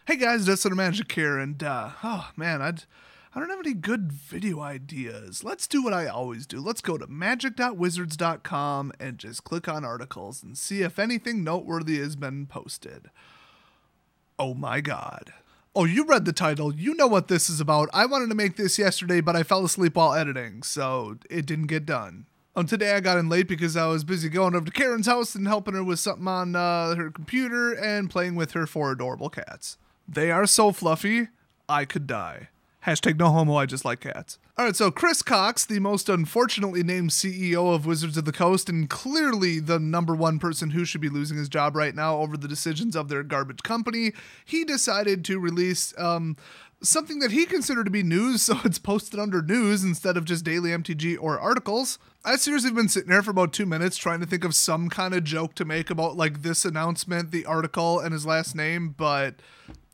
Hey guys, Dustin Magic here, and oh man, I don't have any good video ideas. Let's do what I always do. Let's go to magic.wizards.com and just click on articles and see if anything noteworthy has been posted. Oh my god. Oh, you read the title. You know what this is about. I wanted to make this yesterday, but I fell asleep while editing, so it didn't get done. Today I got in late because I was busy going over to Karen's house and helping her with something on her computer and playing with her 4 adorable cats. They are so fluffy, I could die. Hashtag no homo, I just like cats. Alright, so Chris Cox, the most unfortunately named CEO of Wizards of the Coast, and clearly the number one person who should be losing his job right now over the decisions of their garbage company, he decided to release something that he considered to be news, so it's posted under news instead of just daily MTG or articles. I seriously been sitting there for about 2 minutes trying to think of some kind of joke to make about like this announcement, the article, and his last name, but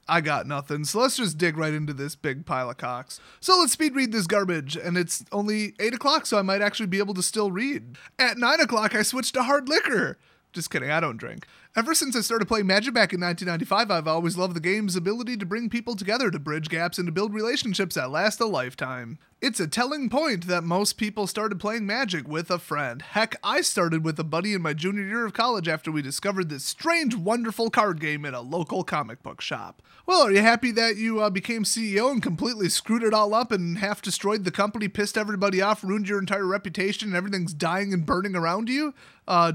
I got nothing, so let's just dig right into this big pile of cocks. So let's speed read this garbage, and it's only 8 o'clock, so I might actually be able to still read. At 9 o'clock, I switched to hard liquor. Just kidding, I don't drink. Ever since I started playing Magic back in 1995, I've always loved the game's ability to bring people together, to bridge gaps, and to build relationships that last a lifetime. It's a telling point that most people started playing Magic with a friend. Heck, I started with a buddy in my junior year of college after we discovered this strange, wonderful card game in a local comic book shop. Well, are you happy that you became CEO and completely screwed it all up and half destroyed the company, pissed everybody off, ruined your entire reputation, and everything's dying and burning around you?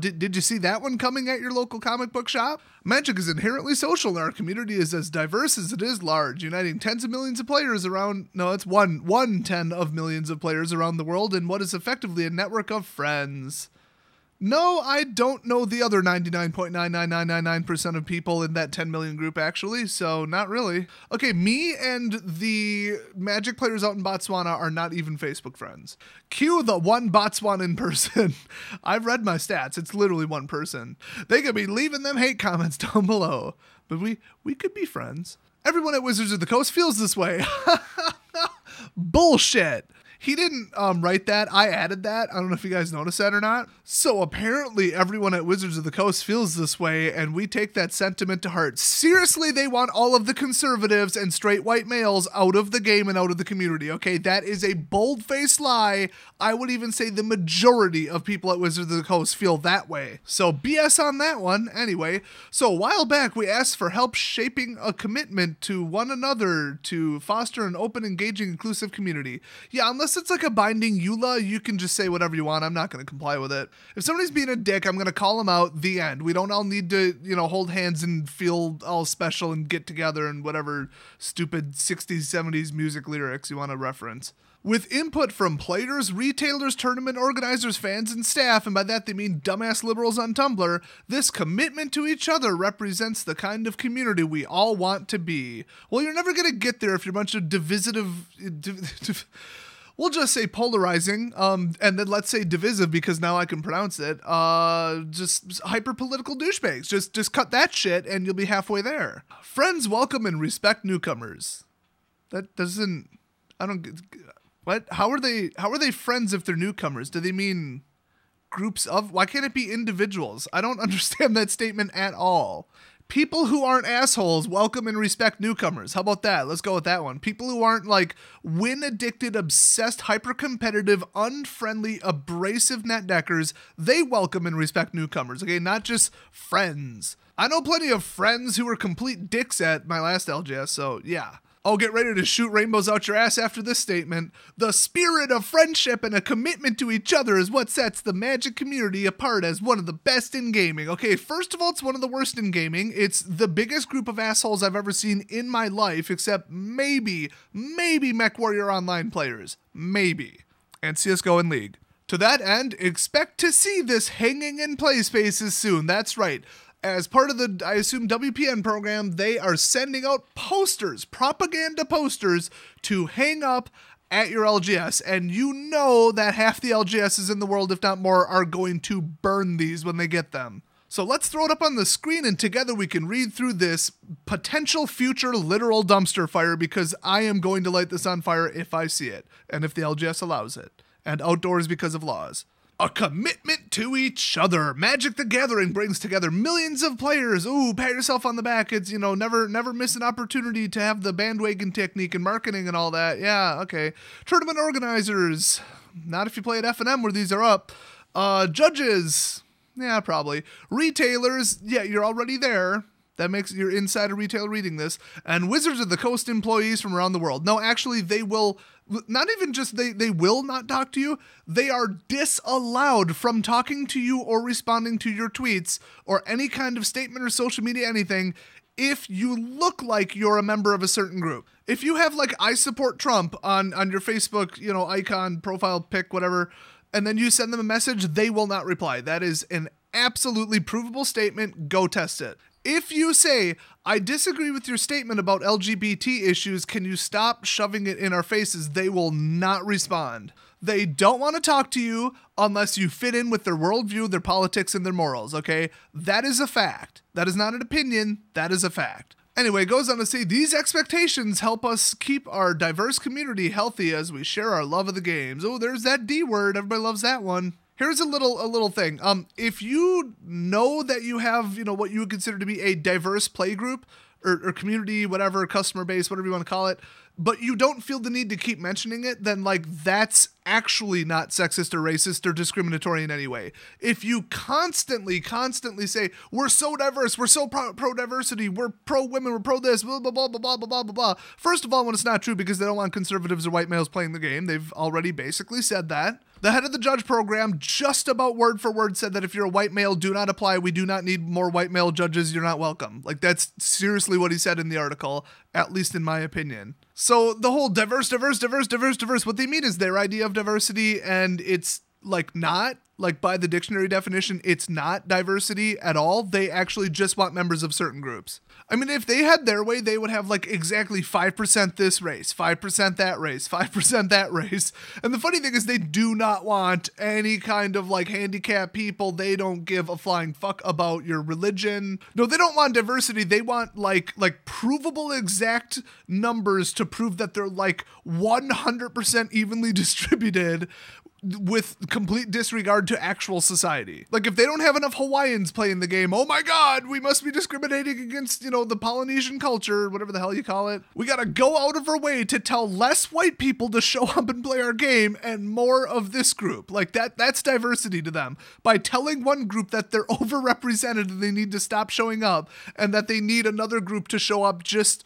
Did you see that one coming at your local comic book shop? Magic is inherently social, and our community is as diverse as it is large, uniting tens of millions of players around, no, it's one 10 of millions of players around the world in what is effectively a network of friends. No, I don't know the other 99.99999% of people in that 10 million group, actually, so not really. Okay, me and the Magic players out in Botswana are not even Facebook friends. Cue the one Botswanan person. I've read my stats. It's literally one person. They could be leaving them hate comments down below, but we could be friends. Everyone at Wizards of the Coast feels this way. Bullshit. He didn't write that. I added that. I don't know if you guys noticed that or not. So apparently everyone at Wizards of the Coast feels this way, and we take that sentiment to heart. Seriously, they want all of the conservatives and straight white males out of the game and out of the community, okay? That is a bold-faced lie. I would even say the majority of people at Wizards of the Coast feel that way. So BS on that one. Anyway, so a while back we asked for help shaping a commitment to one another to foster an open, engaging, inclusive community. Yeah, unless it's like a binding EULA, you can just say whatever you want. I'm not going to comply with it. If somebody's being a dick, I'm going to call them out. The end. We don't all need to, hold hands and feel all special and get together and whatever stupid 60s, 70s music lyrics you want to reference. With input from players, retailers, tournament organizers, fans, and staff, and by that they mean dumbass liberals on Tumblr, this commitment to each other represents the kind of community we all want to be. Well, you're never going to get there if you're a bunch of divisive... We'll just say polarizing, and then let's say divisive because now I can pronounce it. Just hyper-political douchebags. Just cut that shit and you'll be halfway there. Friends welcome and respect newcomers. That doesn't... I don't... What? How are they friends if they're newcomers? Do they mean groups of... Why can't it be individuals? I don't understand that statement at all. People who aren't assholes welcome and respect newcomers. How about that? Let's go with that one. People who aren't like win-addicted, obsessed, hyper-competitive, unfriendly, abrasive netdeckers, they welcome and respect newcomers, okay? Not just friends. I know plenty of friends who were complete dicks at my last LGS, so yeah. Oh, get ready to shoot rainbows out your ass after this statement. The spirit of friendship and a commitment to each other is what sets the Magic community apart as one of the best in gaming. Okay, first of all, it's one of the worst in gaming. It's the biggest group of assholes I've ever seen in my life, except maybe MechWarrior Online players. Maybe. And CSGO and League. To that end, expect to see this hanging in play spaces soon. That's right. As part of the, I assume, WPN program, they are sending out posters, propaganda posters, to hang up at your LGS. And you know that half the LGSs in the world, if not more, are going to burn these when they get them. So let's throw it up on the screen and together we can read through this potential future literal dumpster fire because I am going to light this on fire if I see it and if the LGS allows it. And outdoors because of laws. A commitment to each other. Magic the Gathering brings together millions of players. Ooh, pat yourself on the back. It's, never miss an opportunity to have the bandwagon technique and marketing and all that. Yeah, okay. Tournament organizers. Not if you play at F&M where these are up. Judges. Yeah, probably. Retailers. Yeah, you're already there. That makes you're inside a retailer reading this. And Wizards of the Coast employees from around the world. No, actually, they will... Not even just they will not talk to you, they are disallowed from talking to you or responding to your tweets or any kind of statement or social media anything if you look like you're a member of a certain group. If you have like I support Trump on your Facebook, icon, profile pic, whatever, and then you send them a message, they will not reply. That is an absolutely provable statement. Go test it. If you say, I disagree with your statement about LGBT issues, can you stop shoving it in our faces? They will not respond. They don't want to talk to you unless you fit in with their worldview, their politics, and their morals, okay? That is a fact. That is not an opinion. That is a fact. Anyway, it goes on to say, these expectations help us keep our diverse community healthy as we share our love of the games. Oh, there's that D word. Everybody loves that one. Here's a little thing. If you know that you have, what you would consider to be a diverse play group or community, whatever, customer base, whatever you want to call it, but you don't feel the need to keep mentioning it, then that's actually not sexist or racist or discriminatory in any way. If you constantly say, we're so diverse, we're so pro-diversity, we're pro-women, we're pro-this, blah, blah, blah, blah, blah, blah, blah, blah. First of all, when it's not true because they don't want conservatives or white males playing the game, they've already basically said that. The head of the judge program just about word for word said that if you're a white male, do not apply. We do not need more white male judges. You're not welcome. Like, that's seriously what he said in the article, at least in my opinion. So the whole diverse, what they mean is their idea of diversity, and it's not, by the dictionary definition, it's not diversity at all. They actually just want members of certain groups. I mean, if they had their way, they would have exactly 5% this race, 5% that race, 5% that race. And the funny thing is they do not want any kind of handicapped people. They don't give a flying fuck about your religion. No, they don't want diversity. They want provable exact numbers to prove that they're 100% evenly distributed with complete disregard to actual society. If they don't have enough Hawaiians playing the game, oh my God, we must be discriminating against, the Polynesian culture, whatever the hell you call it. We gotta go out of our way to tell less white people to show up and play our game and more of this group. That's diversity to them. By telling one group that they're overrepresented and they need to stop showing up and that they need another group to show up just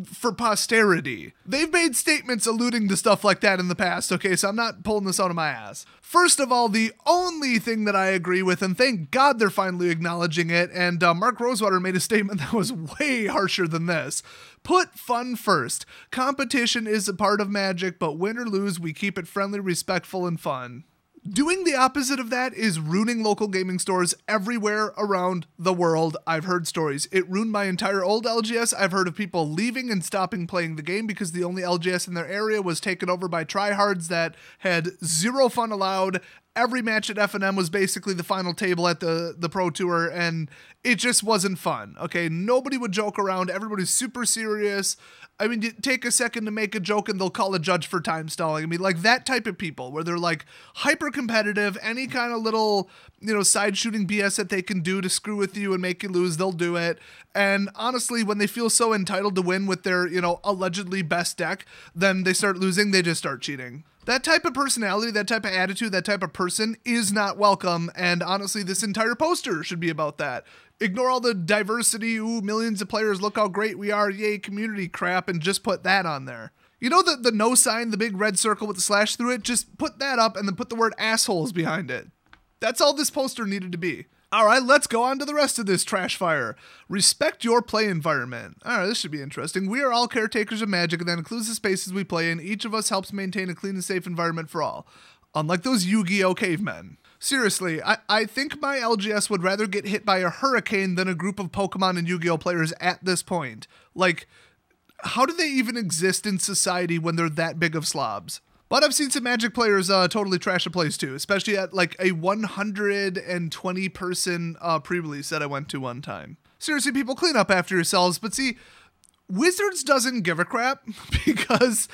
for posterity. They've made statements alluding to stuff like that in the past, okay, so I'm not pulling this out of my ass. First of all, the only thing that I agree with, and thank God they're finally acknowledging it, and Mark Rosewater made a statement that was way harsher than this. Put fun first. Competition is a part of Magic, but win or lose, we keep it friendly, respectful, and fun. Doing the opposite of that is ruining local gaming stores everywhere around the world. I've heard stories. It ruined my entire old LGS. I've heard of people leaving and stopping playing the game because the only LGS in their area was taken over by tryhards that had zero fun allowed. Every match at F&M was basically the final table at the Pro Tour, and it just wasn't fun, okay? Nobody would joke around. Everybody's super serious. I mean, you take a second to make a joke and they'll call a judge for time stalling. I mean, that type of people where they're hyper competitive, any kind of little, side shooting BS that they can do to screw with you and make you lose, they'll do it. And honestly, when they feel so entitled to win with their, allegedly best deck, then they start losing, they just start cheating. That type of personality, that type of attitude, that type of person is not welcome. And honestly, this entire poster should be about that. Ignore all the diversity, ooh, millions of players, look how great we are, yay, community crap, and just put that on there. You know the no sign, the big red circle with the slash through it? Just put that up and then put the word assholes behind it. That's all this poster needed to be. All right, let's go on to the rest of this trash fire. Respect your play environment. All right, this should be interesting. We are all caretakers of Magic, and that includes the spaces we play in. Each of us helps maintain a clean and safe environment for all. Unlike those Yu-Gi-Oh! Cavemen. Seriously, I think my LGS would rather get hit by a hurricane than a group of Pokemon and Yu-Gi-Oh! Players at this point. How do they even exist in society when they're that big of slobs? But I've seen some Magic players totally trash a place too, especially at a 120 person pre-release that I went to one time. Seriously, people, clean up after yourselves. But see, Wizards doesn't give a crap because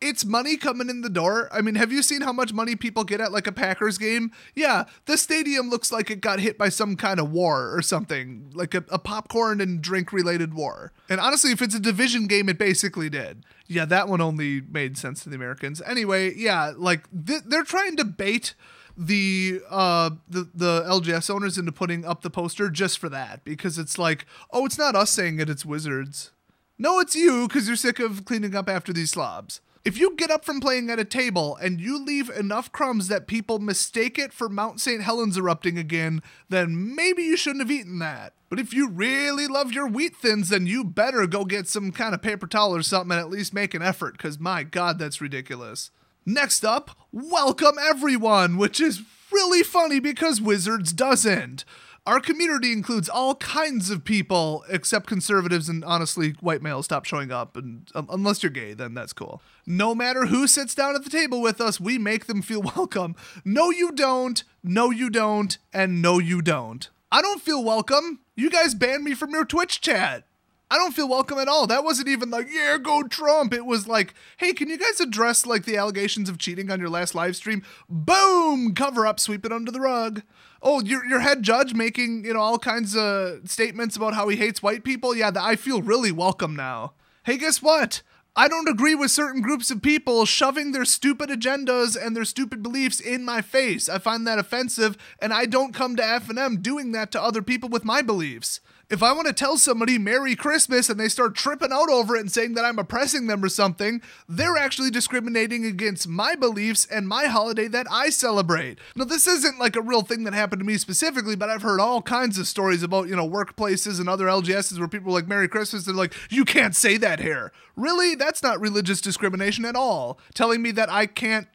It's money coming in the door. I mean, have you seen how much money people get at like a Packers game? Yeah, the stadium looks like it got hit by some kind of war or something, like a popcorn and drink related war. And honestly, if it's a division game, it basically did. Yeah, that one only made sense to the Americans. Anyway, yeah, like they're trying to bait the LGS owners into putting up the poster just for that, because it's like, oh, it's not us saying it, it's Wizards. No, it's you, because you're sick of cleaning up after these slobs. If you get up from playing at a table and you leave enough crumbs that people mistake it for Mount St. Helens erupting again, then maybe you shouldn't have eaten that. But if you really love your wheat thins, then you better go get some kind of paper towel or something and at least make an effort, because my God, that's ridiculous. Next up, welcome everyone, which is really funny because Wizards doesn't. Our community includes all kinds of people except conservatives, and honestly, white males stop showing up, and unless you're gay, then that's cool. No matter who sits down at the table with us, we make them feel welcome. No, you don't. No, you don't. And no, you don't. I don't feel welcome. You guys banned me from your Twitch chat. I don't feel welcome at all. That wasn't even like, yeah, go Trump. It was like, hey, can you guys address like the allegations of cheating on your last live stream? Boom! Cover up, sweep it under the rug. Oh, your head judge making, all kinds of statements about how he hates white people? Yeah, I feel really welcome now. Hey, guess what? I don't agree with certain groups of people shoving their stupid agendas and their stupid beliefs in my face. I find that offensive, and I don't come to F&M doing that to other people with my beliefs. If I want to tell somebody Merry Christmas and they start tripping out over it and saying that I'm oppressing them or something, they're actually discriminating against my beliefs and my holiday that I celebrate. Now, this isn't like a real thing that happened to me specifically, but I've heard all kinds of stories about, workplaces and other LGSs where people are like, Merry Christmas, they're like, you can't say that here. Really? That's not religious discrimination at all. Telling me that I can't,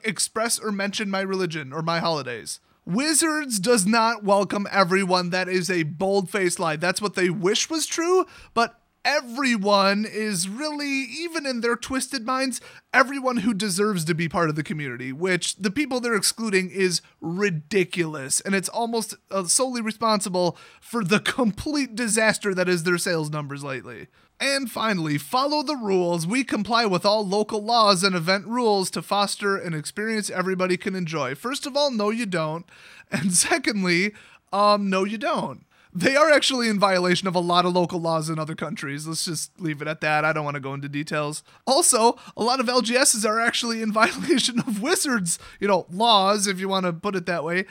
express or mention my religion or my holidays. Wizards does not welcome everyone. That is a bold-faced lie. That's what they wish was true, but everyone is really, even in their twisted minds, everyone who deserves to be part of the community, which the people they're excluding is ridiculous, and it's almost solely responsible for the complete disaster that is their sales numbers lately. And finally, follow the rules. We comply with all local laws and event rules to foster an experience everybody can enjoy. First of all, no you don't. And secondly, no you don't. They are actually in violation of a lot of local laws in other countries. Let's just leave it at that. I don't want to go into details. Also, a lot of LGSs are actually in violation of Wizards, laws, if you want to put it that way.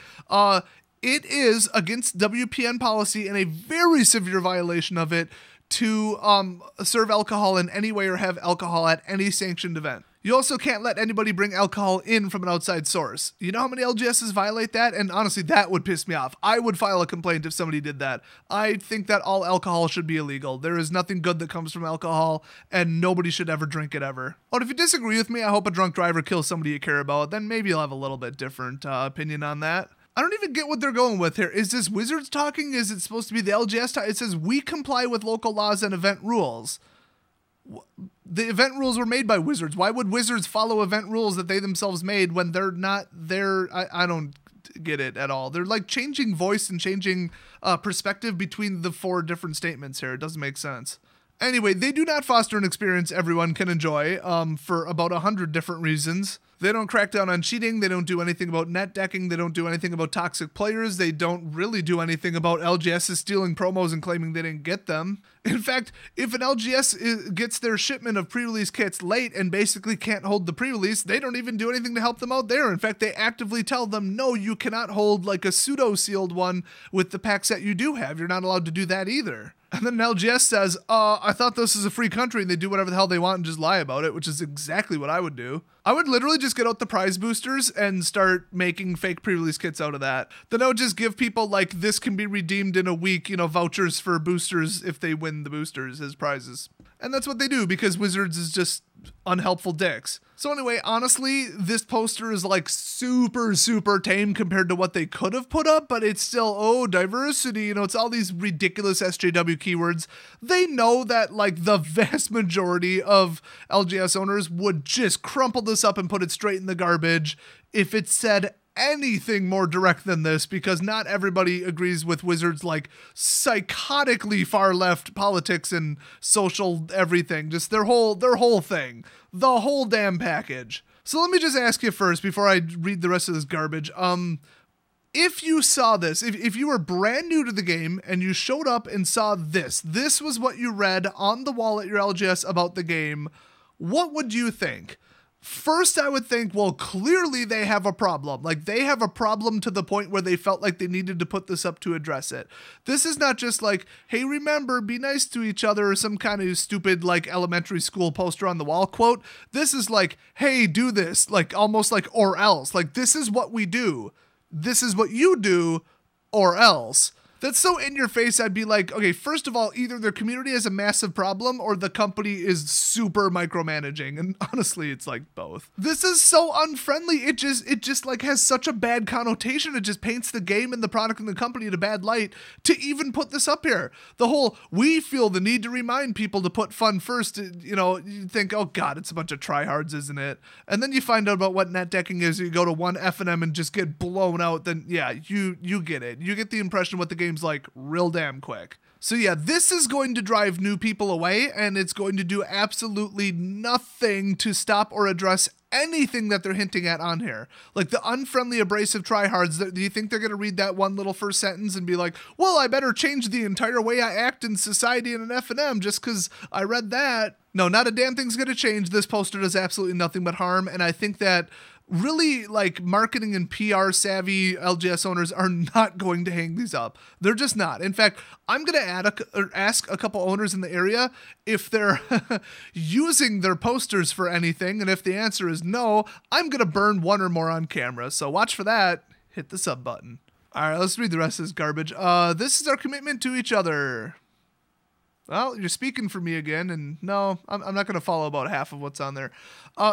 It is against WPN policy and a very severe violation of it to serve alcohol in any way or have alcohol at any sanctioned event. You also can't let anybody bring alcohol in from an outside source. You know how many LGSs violate that? And honestly, that would piss me off. I would file a complaint if somebody did that. I think that all alcohol should be illegal. There is nothing good that comes from alcohol, and nobody should ever drink it ever. But if you disagree with me, I hope a drunk driver kills somebody you care about. Then maybe you'll have a little bit different opinion on that. I don't even get what they're going with here. Is this Wizards talking? Is it supposed to be the LGS talking? It says, we comply with local laws and event rules. The event rules were made by Wizards. Why would Wizards follow event rules that they themselves made when they're not there? I don't get it at all. They're like changing voice and changing perspective between the four different statements here. It doesn't make sense. Anyway, they do not foster an experience everyone can enjoy for about 100 different reasons. They don't crack down on cheating. They don't do anything about net decking. They don't do anything about toxic players. They don't really do anything about LGSs stealing promos and claiming they didn't get them. In fact, if an LGS gets their shipment of pre-release kits late and basically can't hold the pre-release, they don't even do anything to help them out there. In fact, they actively tell them, no, you cannot hold like a pseudo-sealed one with the pack set you do have. You're not allowed to do that either. And then an LGS says, I thought this is a free country, and they do whatever the hell they want and just lie about it, which is exactly what I would do. I would literally just get out the prize boosters and start making fake pre-release kits out of that. Then I would just give people like, this can be redeemed in a week, vouchers for boosters if they win the boosters as prizes. And that's what they do because Wizards is just unhelpful dicks. So anyway, honestly, this poster is like super, super tame compared to what they could have put up, but it's still, diversity, it's all these ridiculous SJW keywords. They know that like the vast majority of LGS owners would just crumple this up and put it straight in the garbage if it said anything more direct than this, because not everybody agrees with Wizards' like psychotically far left politics and social everything. Just their whole thing, the whole damn package. So let me just ask you first before I read the rest of this garbage. If you saw this, if you were brand new to the game and you showed up and saw this was what you read on the wall at your LGS about the game, what would you think? First, I would think, well, clearly they have a problem. Like, they have a problem to the point where they felt like they needed to put this up to address it. This is not just like, hey, remember, be nice to each other, or some kind of stupid, like, elementary school poster on the wall quote. This is like, hey, do this, like, almost like, or else. Like, this is what we do. This is what you do, or else. That's so in your face, I'd be like, okay, first of all, either their community has a massive problem or the company is super micromanaging. And honestly, it's like both. This is so unfriendly. It just like has such a bad connotation. It just paints the game and the product and the company in a bad light to even put this up here. The whole, we feel the need to remind people to put fun first. You know, you think, oh God, it's a bunch of tryhards, isn't it? And then you find out about what net decking is. You go to one F&M and just get blown out. Then yeah, you get it. You get the impression what the game's like real damn quick. So yeah, this is going to drive new people away, and it's going to do absolutely nothing to stop or address anything that they're hinting at on here. Like the unfriendly, abrasive tryhards, do you think they're going to read that one little first sentence and be like, well, I better change the entire way I act in society in an F&M just because I read that? No, not a damn thing's going to change. This poster does absolutely nothing but harm, and I think that really, like, marketing and PR savvy LGS owners are not going to hang these up. They're just not. In fact, I'm going to ask a couple owners in the area if they're using their posters for anything, and if the answer is no, I'm going to burn one or more on camera. So watch for that. Hit the sub button. All right, let's read the rest of this garbage. This is our commitment to each other. Well, you're speaking for me again, and no, I'm not going to follow about half of what's on there.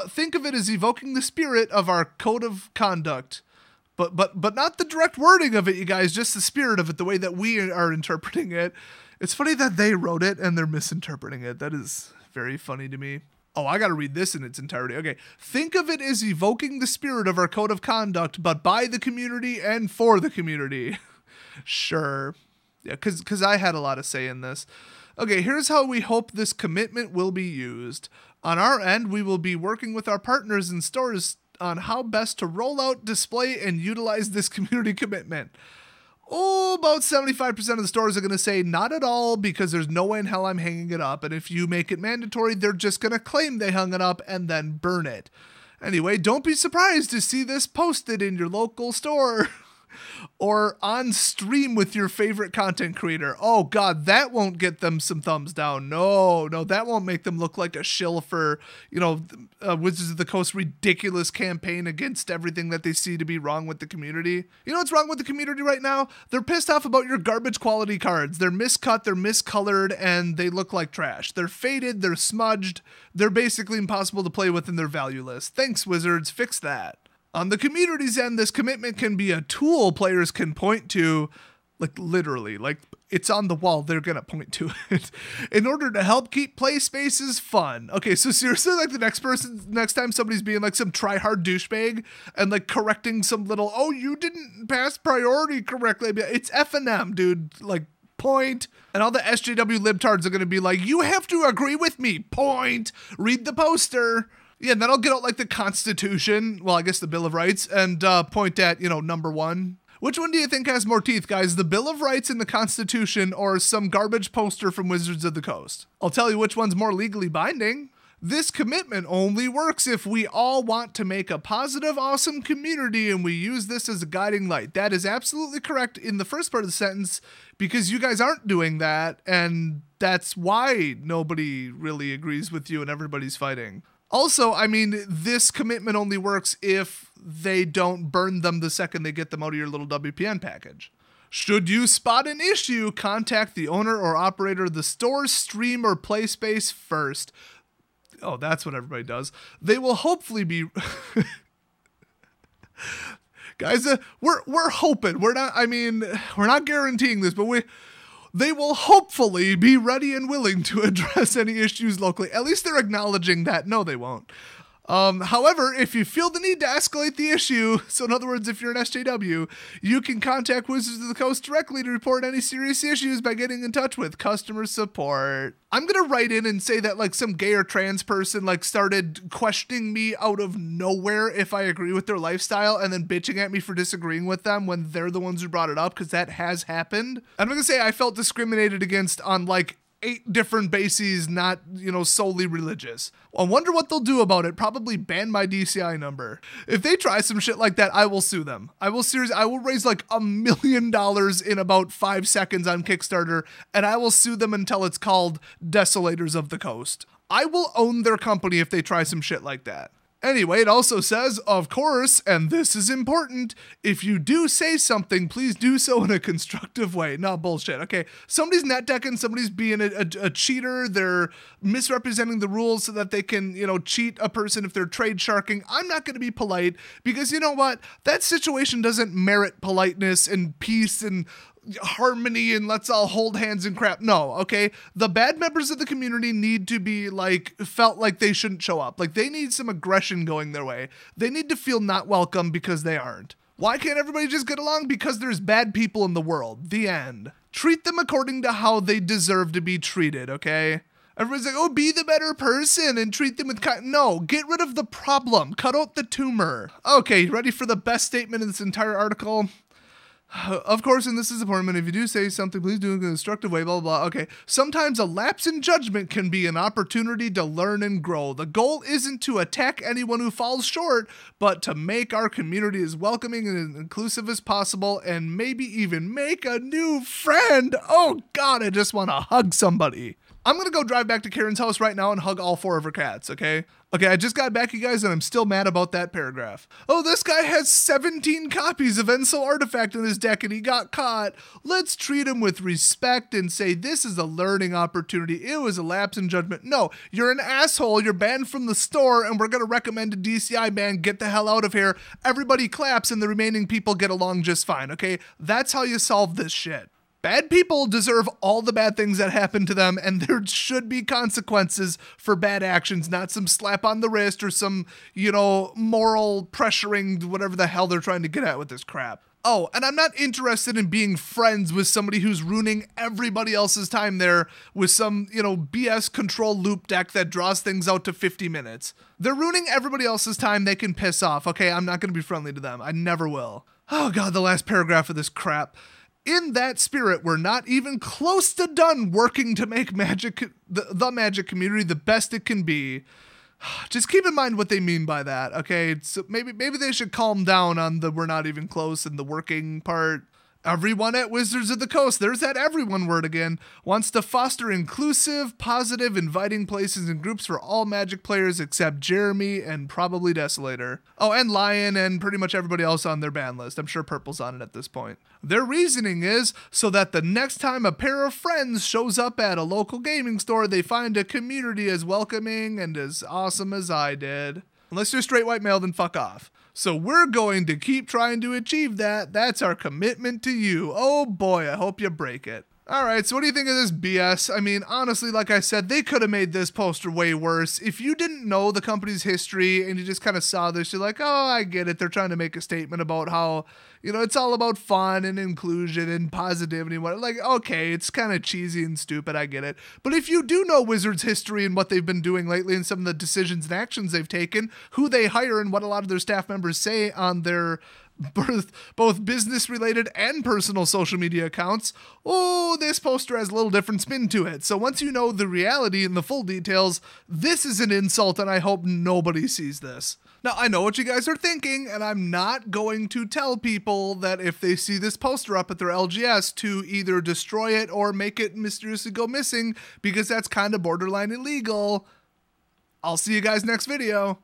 Think of it as evoking the spirit of our code of conduct, but not the direct wording of it, you guys, just the spirit of it, the way that we are interpreting it. It's funny that they wrote it and they're misinterpreting it. That is very funny to me. Oh, I got to read this in its entirety. Okay. Think of it as evoking the spirit of our code of conduct, but by the community and for the community. Sure. Yeah, because I had a lot of say in this. Okay, here's how we hope this commitment will be used. On our end, we will be working with our partners and stores on how best to roll out, display, and utilize this community commitment. Oh, about 75% of the stores are going to say not at all because there's no way in hell I'm hanging it up. And if you make it mandatory, they're just going to claim they hung it up and then burn it. Anyway, don't be surprised to see this posted in your local store. Or on stream with your favorite content creator. Oh God, that won't get them some thumbs down. No, that won't make them look like a shill for, Wizards of the Coast ridiculous campaign against everything that they see to be wrong with the community. You know what's wrong with the community right now? They're pissed off about your garbage quality cards. They're miscut, they're miscolored, and they look like trash. They're faded, they're smudged, they're basically impossible to play with, and they're valueless. Thanks, Wizards, fix that. On the community's end, this commitment can be a tool players can point to, like literally, like it's on the wall, they're going to point to it, in order to help keep play spaces fun. Okay, so seriously, like next time somebody's being like some try-hard douchebag and like correcting some little, oh, you didn't pass priority correctly. It's F&M, dude, like point. And all the SJW libtards are going to be like, you have to agree with me, point, read the poster. Yeah, and then I'll get out like the Constitution, well, I guess the Bill of Rights, and point at, number one. Which one do you think has more teeth, guys? The Bill of Rights and the Constitution, or some garbage poster from Wizards of the Coast? I'll tell you which one's more legally binding. This commitment only works if we all want to make a positive, awesome community, and we use this as a guiding light. That is absolutely correct in the first part of the sentence, because you guys aren't doing that, and that's why nobody really agrees with you and everybody's fighting. Also, I mean, this commitment only works if they don't burn them the second they get them out of your little WPN package. Should you spot an issue, contact the owner or operator of the store, stream, or play space first. Oh, that's what everybody does. They will hopefully be... Guys, we're hoping. We're not guaranteeing this, but they will hopefully be ready and willing to address any issues locally. At least they're acknowledging that. No, they won't. However, if you feel the need to escalate the issue, so in other words, if you're an SJW, you can contact Wizards of the Coast directly to report any serious issues by getting in touch with customer support. I'm going to write in and say that like some gay or trans person like started questioning me out of nowhere if I agree with their lifestyle and then bitching at me for disagreeing with them when they're the ones who brought it up, because that has happened. And I'm going to say I felt discriminated against on like 8 different bases, not, solely religious. I wonder what they'll do about it. Probably ban my DCI number. If they try some shit like that, I will sue them. I will raise like $1 million in about 5 seconds on Kickstarter, and I will sue them until it's called Desolators of the Coast. I will own their company if they try some shit like that. Anyway, it also says, of course, and this is important, if you do say something, please do so in a constructive way. No, bullshit. Okay, somebody's net decking, somebody's being a cheater, they're misrepresenting the rules so that they can, cheat a person if they're trade sharking. I'm not going to be polite because you know what? That situation doesn't merit politeness and peace and harmony and let's all hold hands and crap. No, okay? The bad members of the community need to be felt like they shouldn't show up. Like they need some aggression going their way. They need to feel not welcome because they aren't. Why can't everybody just get along? Because there's bad people in the world. The end. Treat them according to how they deserve to be treated, okay? Everybody's like, oh, be the better person and treat them with No, get rid of the problem. Cut out the tumor. Okay, ready for the best statement in this entire article? Of course, and this is important, if you do say something, please do it in a constructive way, blah, blah, blah. Okay, sometimes a lapse in judgment can be an opportunity to learn and grow. The goal isn't to attack anyone who falls short, but to make our community as welcoming and inclusive as possible and maybe even make a new friend. Oh, God, I just want to hug somebody. I'm going to go drive back to Karen's house right now and hug all 4 of her cats, okay? Okay, I just got back, you guys, and I'm still mad about that paragraph. Oh, this guy has 17 copies of Enso Artifact in his deck and he got caught. Let's treat him with respect and say this is a learning opportunity. It was a lapse in judgment. No, you're an asshole. You're banned from the store and we're going to recommend a DCI ban. Get the hell out of here. Everybody claps and the remaining people get along just fine, okay? That's how you solve this shit. Bad people deserve all the bad things that happen to them, and there should be consequences for bad actions, not some slap on the wrist or some, moral pressuring, whatever the hell they're trying to get at with this crap. Oh, and I'm not interested in being friends with somebody who's ruining everybody else's time there with some, BS control loop deck that draws things out to 50 minutes. They're ruining everybody else's time. They can piss off. Okay, I'm not going to be friendly to them. I never will. Oh, God, the last paragraph of this crap. In that spirit, we're not even close to done working to make Magic, the Magic community the best it can be. Just keep in mind what they mean by that, okay? So maybe they should calm down on the we're not even close and the working part. Everyone at Wizards of the Coast, there's that everyone word again, wants to foster inclusive, positive, inviting places and groups for all Magic players except Jeremy and probably Desolator. Oh, and Lion and pretty much everybody else on their ban list. I'm sure Purple's on it at this point. Their reasoning is so that the next time a pair of friends shows up at a local gaming store, they find a community as welcoming and as awesome as I did. Unless you're straight white male, then fuck off. So we're going to keep trying to achieve that. That's our commitment to you. Oh boy, I hope you break it. Alright, so what do you think of this BS? I mean, honestly, like I said, they could have made this poster way worse. If you didn't know the company's history and you just kind of saw this, you're like, oh, I get it. They're trying to make a statement about how, it's all about fun and inclusion and positivity and what. Like, okay, it's kind of cheesy and stupid. I get it. But if you do know Wizards' history and what they've been doing lately and some of the decisions and actions they've taken, who they hire and what a lot of their staff members say on their both business-related and personal social media accounts, oh, this poster has a little different spin to it. So once you know the reality and the full details, this is an insult, and I hope nobody sees this. Now, I know what you guys are thinking, and I'm not going to tell people that if they see this poster up at their LGS to either destroy it or make it mysteriously go missing, because that's kind of borderline illegal. I'll see you guys next video.